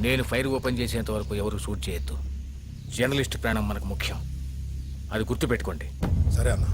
నేను fire open చేసేంత వరకు ఎవరు షూట్ చేయొద్దు. జర్నలిస్ట్ ప్రాణం మనకు ముఖ్యం, అది గుర్తుపెట్టుకోండి. సరే అన్న.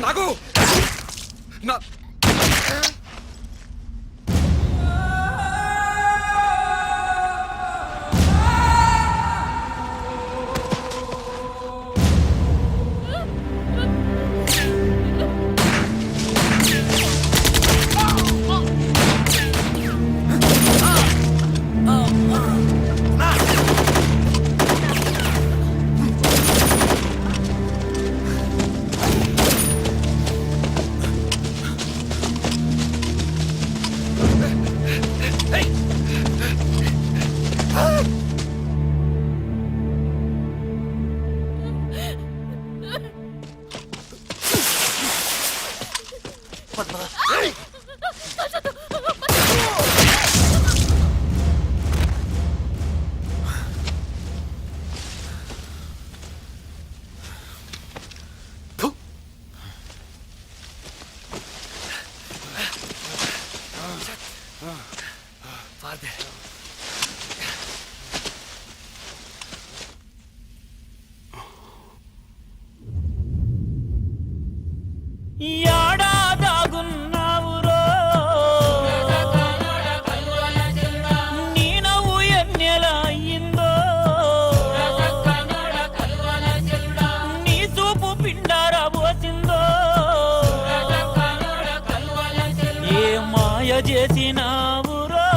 నాగు నా చేసినావురో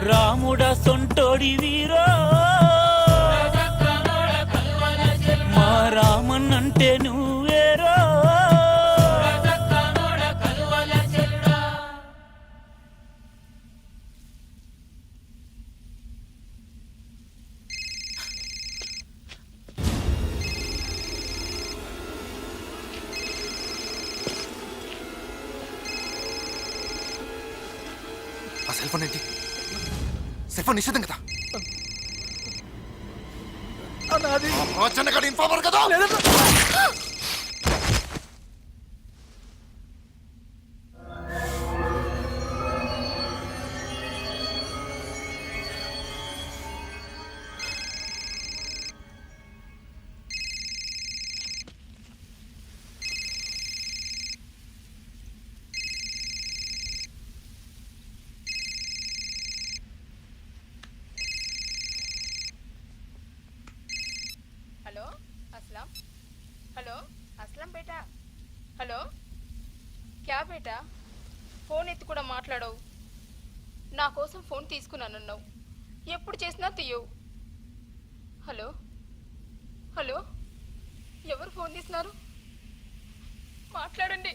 రాముడ సొంటోడి వీరో మా రామన్ అంటే నువ్వేరో సెల్ ఫోన్ ఏంటి? సెల్ ఫోన్ నిషేధం కదా? అన్నది చెన్నగాడు ఇన్ఫార్మర్ కదా? हेलो असलम हेलो असलम बेटा హలో క్యా బేటా ఫోన్ ఎత్తి కూడా మాట్లాడవు. నా కోసం ఫోన్ తీసుకున్నానన్నావు, ఎప్పుడు చేసినా తీయవు. హలో హలో ఎవరు ఫోన్ తీస్తున్నారు? మాట్లాడండి.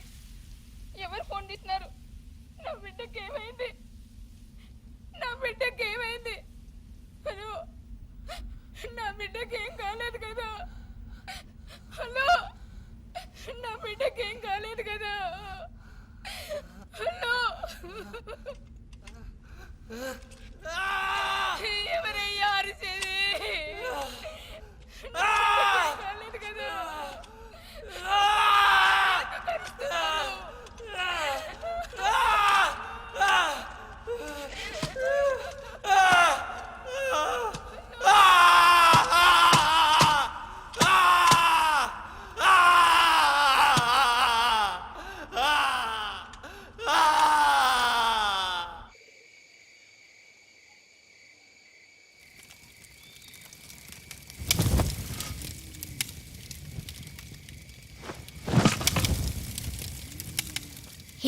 ఎవరు ఫోన్ తీస్తున్నారు? నా బిడ్డకి ఏమైంది? నా బిడ్డకి ఏమైంది? హలో నా బిడ్డకి ఏం కాలేదు కదా? హలో నా బిడ్డకి ఏం కాలేదు కదా? హలో ఎవరయ్యా అరిసేది? కాలేదు కదా?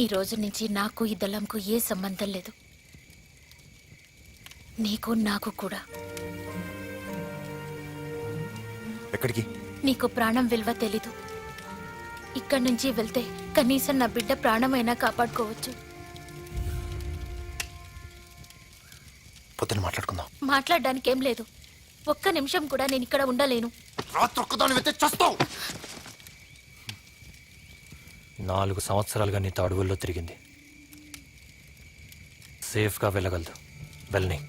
ఈ రోజు నుంచి నాకు ఈ దళంకు ఏ సంబంధం లేదు. నీకు నాకు కూడా. ఎక్కడికి? నీకు ప్రాణం విలువ తెలీదు. ఇక్కడి నుంచి వెళ్తే కనీసం నా బిడ్డ ప్రాణమైనా కాపాడుకోవచ్చు. పొద్దున మాట్లాడుకుందాం. మాట్లాడడానికి ఏం లేదు. ఒక్క నిమిషం కూడా నేను ఇక్కడ ఉండలేను. రాత్రి ఒక్కదాని వెళ్తే చస్తావు. 4 సంవత్సరాలుగా నీతో అడవుల్లో తిరిగింది. సేఫ్గా వెళ్ళగలదు. వెళ్ళని.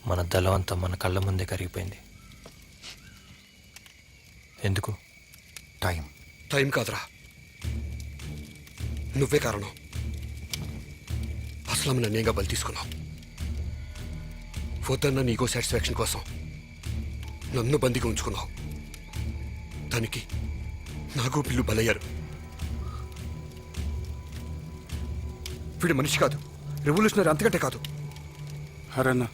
మన దళం అంతా మన కళ్ళ ముందే కరిగిపోయింది. ఎందుకు? టైం కాదురా, నువ్వే కారణం. అసలు నన్నేగా బలి తీసుకున్నావు. వద్దన్న నీకో సాటిస్ఫాక్షన్ కోసం నన్ను బందీగా ఉంచుకున్నావు. దానికి నాకు పిల్లు బలయ్యారు. వీడి మనిషి కాదు, రెవల్యూషనరీ, అంతకంటే కాదు. హరన్న,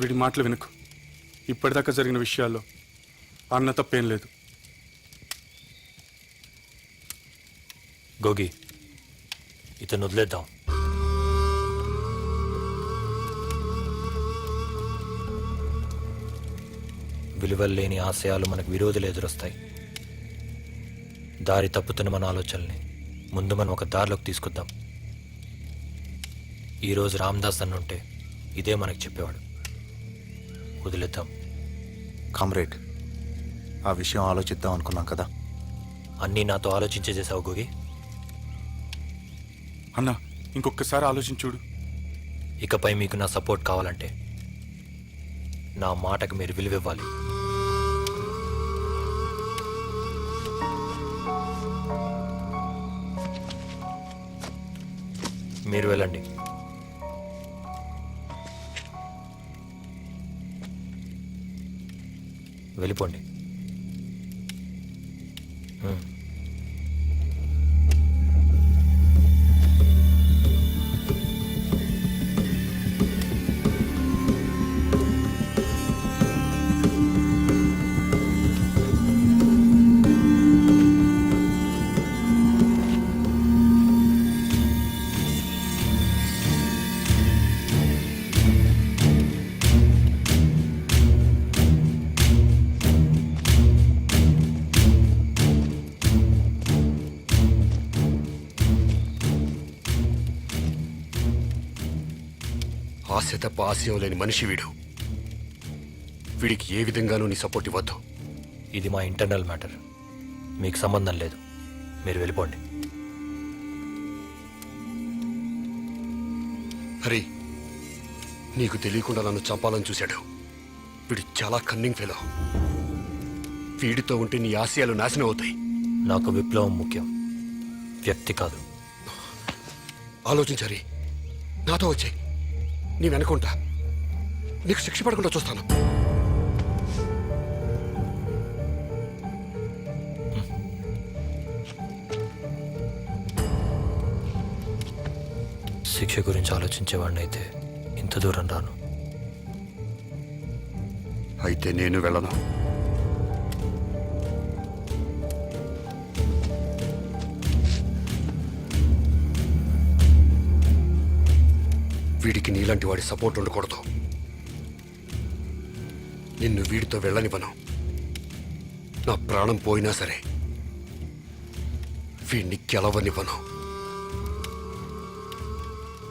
వీడి మాటలు వినకు. ఇప్పటిదాకా జరిగిన విషయాల్లో అన్న తప్పేం లేదు. గోగి, ఇతను వదిలేద్దాం. విలువలు లేని ఆశయాలు మనకు విరోధులు ఎదురొస్తాయి. దారి తప్పుతున్న మన ఆలోచనల్ని ముందు మనం ఒక దారిలోకి తీసుకొద్దాం. ఈరోజు రామదాస్ అన్నుంటే ఇదే మనకు చెప్పేవాడు. వదిలేద్దాం. కామ్రేడ్, ఆ విషయం ఆలోచిద్దాం అనుకున్నాం కదా. అన్నీ నాతో ఆలోచించే చేసావు గోగి. అన్న, ఇంకొకసారి ఆలోచించుడు. ఇకపై మీకు నా సపోర్ట్ కావాలంటే నా మాటకు మీరు విలువివ్వాలి. మీరు వెళ్ళండి. వెళ్ళిపోండి. ఆశ తప్ప ఆశయం లేని మనిషి వీడు. వీడికి ఏ విధంగానూ నీ సపోర్ట్ ఇవ్వద్దు. ఇది మా ఇంటర్నల్ మ్యాటర్, మీకు సంబంధం లేదు. మీరు వెళ్ళిపోండి. హరి, నీకు తెలియకుండా నన్ను చంపాలని చూశాడు. వీడు చాలా కన్నింగ్ ఫెలో. వీడితో ఉంటే నీ ఆశయాలు నాశనం అవుతాయి. నాకు విప్లవం ముఖ్యం, వ్యక్తి కాదు. ఆలోచించరి, నాతో వచ్చాయి. నీ వెనకుంటా, నీకు శిక్ష పడకుండా చూస్తాను. శిక్ష గురించి ఆలోచించేవాడిని అయితే ఇంత దూరం రాను. అయితే నేను వెళ్ళను. వీడికి నీలాంటి వాడి సపోర్ట్ ఉండకూడదు. నిన్ను వీడితో వెళ్ళనివ్వను. నా ప్రాణం పోయినా సరే వీడిని గెలవనివ్వను.